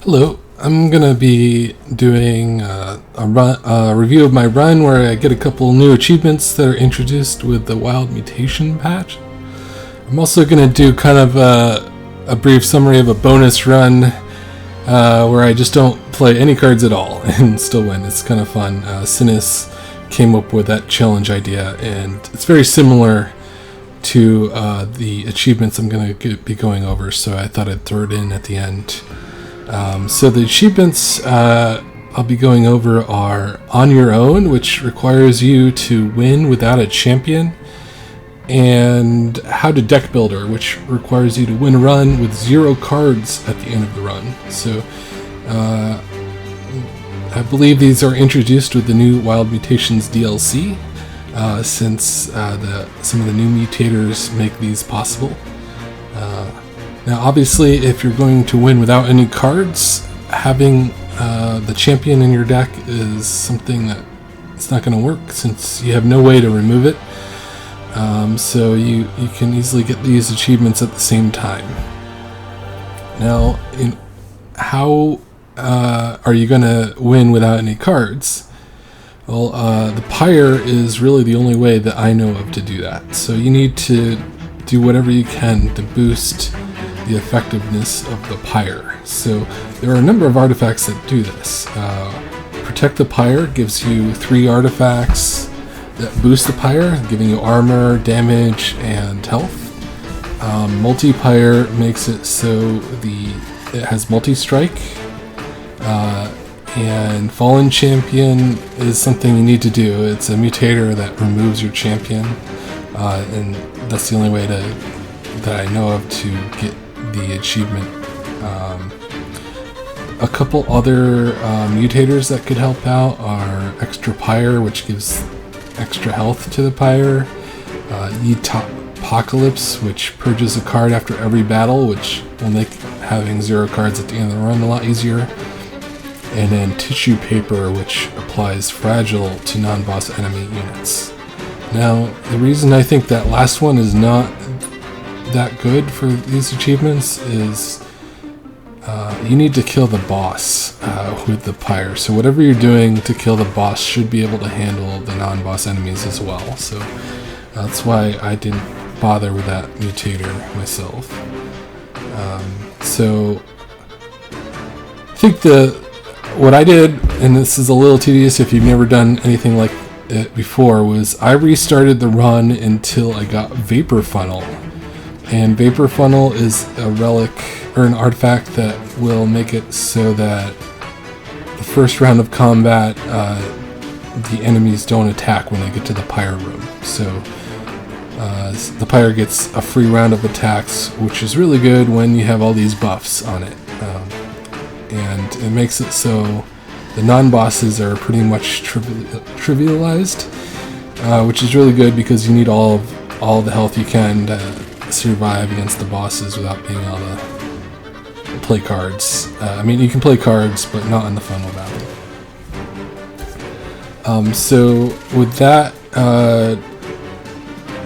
Hello, I'm gonna be doing a review of my run where I get a couple new achievements that are introduced with the Wild Mutation patch. I'm also gonna do kind of a brief summary of a bonus run where I just don't play any cards at all and still win. It's kind of fun. Sinus came up with that challenge idea, and it's very similar to the achievements I'm going to be going over, so I thought I'd throw it in at the end. So the achievements I'll be going over are On Your Own, which requires you to win without a champion, and How to Deck Builder, which requires you to win a run with 0 cards at the end of the run. So I believe these are introduced with the new Wild Mutations DLC, since some of the new mutators make these possible. Now, obviously, if you're going to win without any cards, having the champion in your deck is something that it's not going to work, since you have no way to remove it. So you can easily get these achievements at the same time. Now, how are you going to win without any cards? Well, the Pyre is really the only way that I know of to do that. So you need to do whatever you can to boost the effectiveness of the Pyre. So there are a number of artifacts that do this. Protect the Pyre gives you 3 artifacts that boost the Pyre, giving you armor, damage, and health. Multi-Pyre makes it so it has multi-strike. And Fallen Champion is something you need to do. It's a mutator that removes your champion, and that's the only way that I know of to get the achievement. A couple other mutators that could help out are Extra Pyre, which gives extra health to the Pyre, Apocalypse, which purges a card after every battle, which will make having 0 cards at the end of the run a lot easier. And then Tissue Paper, which applies Fragile to non-boss enemy units. Now, the reason I think that last one is not that good for these achievements is you need to kill the boss with the Pyre. So whatever you're doing to kill the boss should be able to handle the non-boss enemies as well. So that's why I didn't bother with that mutator myself. So I think what I did, and this is a little tedious if you've never done anything like it before, was I restarted the run until I got Vapor Funnel. And Vapor Funnel is a relic or an artifact that will make it so that the first round of combat, the enemies don't attack when they get to the Pyre room. So the Pyre gets a free round of attacks, which is really good when you have all these buffs on it. And it makes it so the non-bosses are pretty much trivialized, which is really good because you need all the health you can to survive against the bosses without being able to play cards. I mean, you can play cards, but not in the funnel battle. So with that,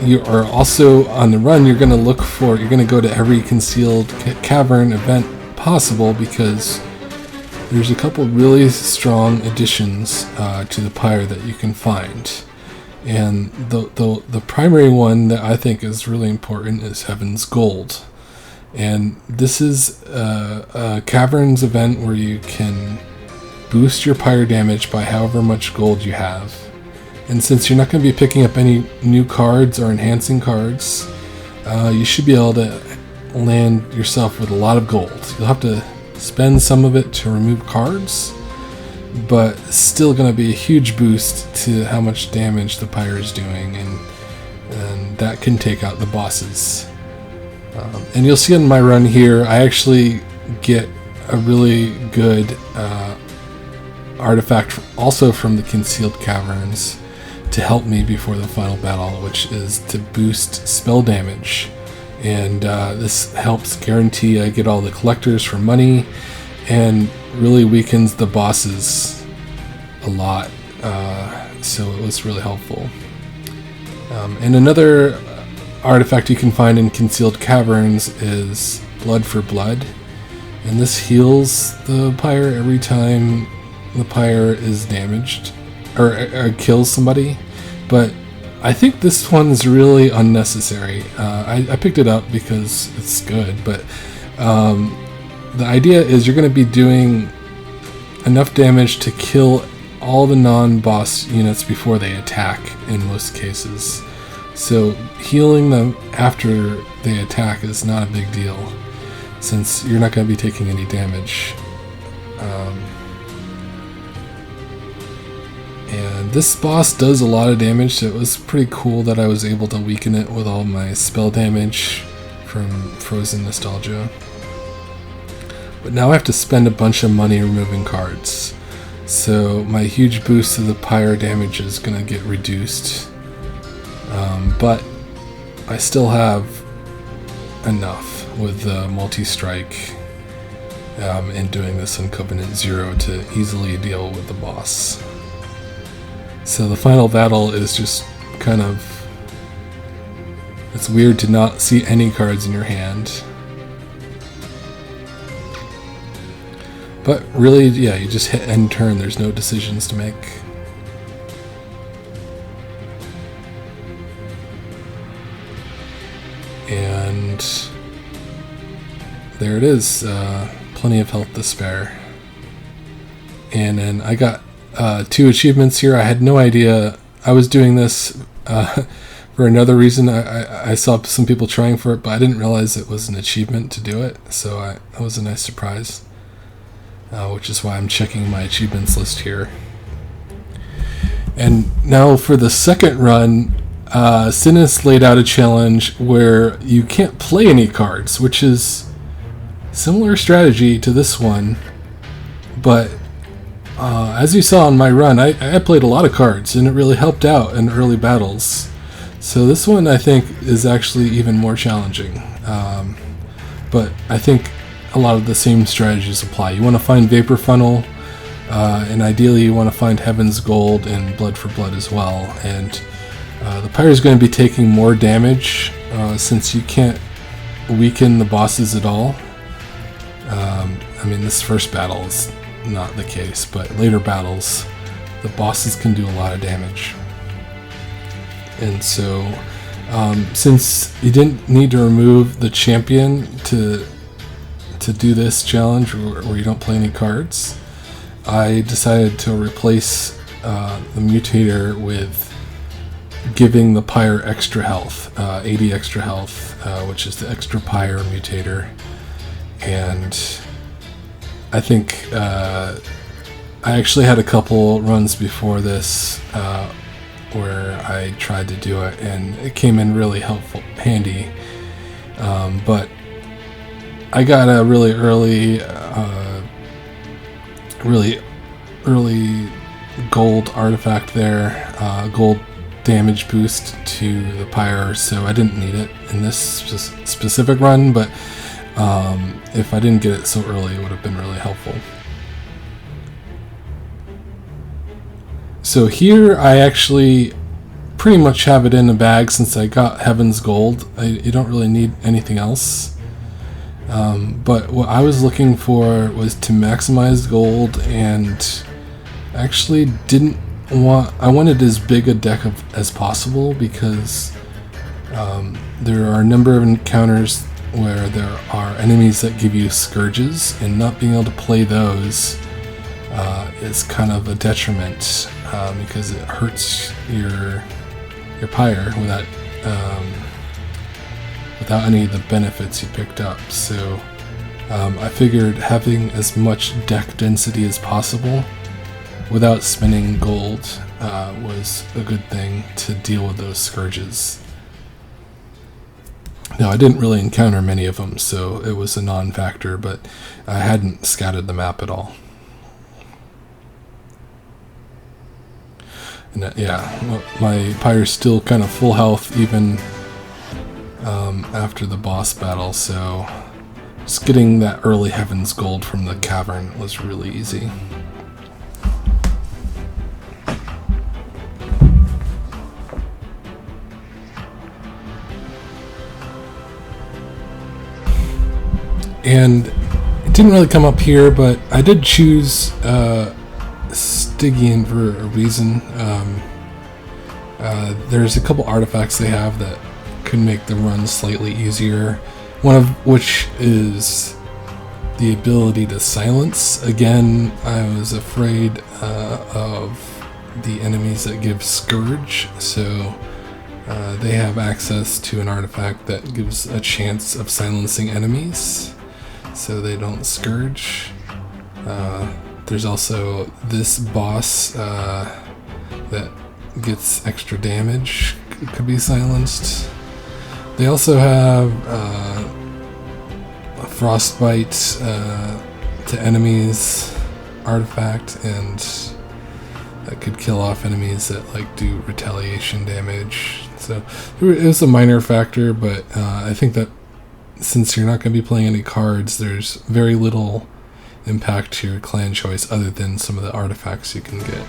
you are also on the run. You're going to go to every concealed cavern event possible, because there's a couple really strong additions to the Pyre that you can find. And the primary one that I think is really important is Heaven's Gold. And this is a caverns event where you can boost your Pyre damage by however much gold you have. And since you're not going to be picking up any new cards or enhancing cards, you should be able to land yourself with a lot of gold. You'll have to spend some of it to remove cards, but still going to be a huge boost to how much damage the Pyre is doing, and that can take out the bosses. And you'll see on my run here, I actually get a really good artifact also from the concealed caverns to help me before the final battle, which is to boost spell damage. And this helps guarantee I get all the collectors for money, and really weakens the bosses a lot. So it was really helpful. And another artifact you can find in concealed caverns is Blood for Blood. and this heals the Pyre every time the Pyre is damaged or kills somebody. But I think this one's really unnecessary. I picked it up because it's good, but the idea is you're going to be doing enough damage to kill all the non-boss units before they attack in most cases. So healing them after they attack is not a big deal, since you're not going to be taking any damage. And this boss does a lot of damage, so it was pretty cool that I was able to weaken it with all my spell damage from Frozen Nostalgia. But now I have to spend a bunch of money removing cards, so my huge boost to the Pyre damage is going to get reduced. But I still have enough with the multi-strike and doing this on Covenant 0 to easily deal with the boss. So the final battle is just kind of... it's weird to not see any cards in your hand. But really, yeah, you just hit end turn, there's no decisions to make. And there it is, plenty of health to spare. And then I got 2 achievements here. I had no idea I was doing this for another reason. I saw some people trying for it, but I didn't realize it was an achievement to do it, so that was a nice surprise. Which is why I'm checking my achievements list here. And now for the second run, Sinus laid out a challenge where you can't play any cards, which is similar strategy to this one, but as you saw on my run, I played a lot of cards, and it really helped out in early battles. So this one, I think, is actually even more challenging. But I think a lot of the same strategies apply. You want to find Vapor Funnel, and ideally you want to find Heaven's Gold and Blood for Blood as well. And the Pyre is going to be taking more damage since you can't weaken the bosses at all. I mean, this first battle is not the case, but later battles, the bosses can do a lot of damage. And so, since you didn't need to remove the champion to do this challenge, where you don't play any cards, I decided to replace the mutator with giving the Pyre extra health, 80 extra health, which is the extra Pyre mutator. And I think I actually had a couple runs before this where I tried to do it, and it came in really handy. But I got a really early gold artifact there, gold damage boost to the Pyre, so I didn't need it in this specific run, but if I didn't get it so early, it would have been really helpful. So here I actually pretty much have it in the bag since I got Heaven's Gold. You don't really need anything else. But what I was looking for was to maximize gold, and actually I wanted as big a deck as possible, because there are a number of encounters where there are enemies that give you scourges, and not being able to play those is kind of a detriment, because it hurts your Pyre without any of the benefits you picked up. So I figured having as much deck density as possible without spending gold was a good thing to deal with those scourges. Now, I didn't really encounter many of them, so it was a non-factor, but I hadn't scouted the map at all. And yeah, my Pyre's still kind of full health even after the boss battle, so just getting that early Heaven's Gold from the cavern was really easy. And didn't really come up here, but I did choose Stygian for a reason. There's a couple artifacts they have that could make the run slightly easier. One of which is the ability to silence. Again, I was afraid of the enemies that give Scourge, so they have access to an artifact that gives a chance of silencing enemies, so they don't Scourge. There's also this boss that gets extra damage, could be silenced. They also have a frostbite to enemies artifact, and that could kill off enemies that like do retaliation damage. So it was a minor factor, but I think that since you're not going to be playing any cards, there's very little impact to your clan choice other than some of the artifacts you can get.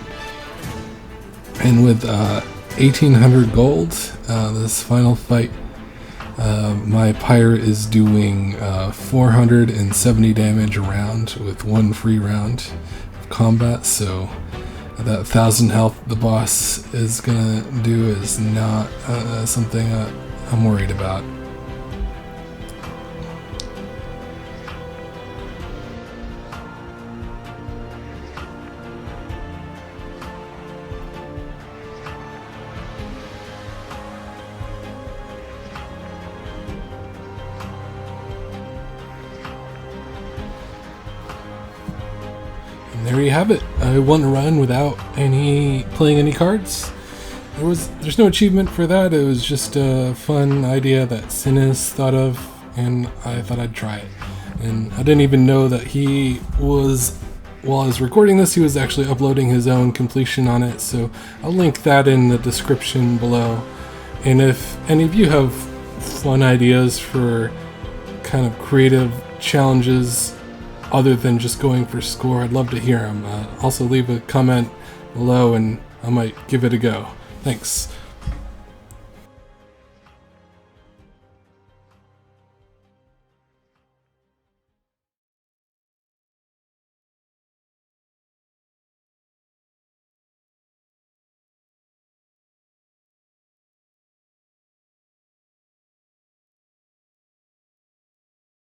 And with 1800 gold, this final fight, my Pyre is doing 470 damage a round with one free round of combat, so that 1000 health the boss is gonna do is not something I'm worried about. There you have it. I won a run without playing any cards. There's no achievement for that. It was just a fun idea that Sinis thought of, and I thought I'd try it. And I didn't even know that while I was recording this, he was actually uploading his own completion on it, so I'll link that in the description below. And if any of you have fun ideas for kind of creative challenges other than just going for score, I'd love to hear them. Also leave a comment below and I might give it a go. Thanks.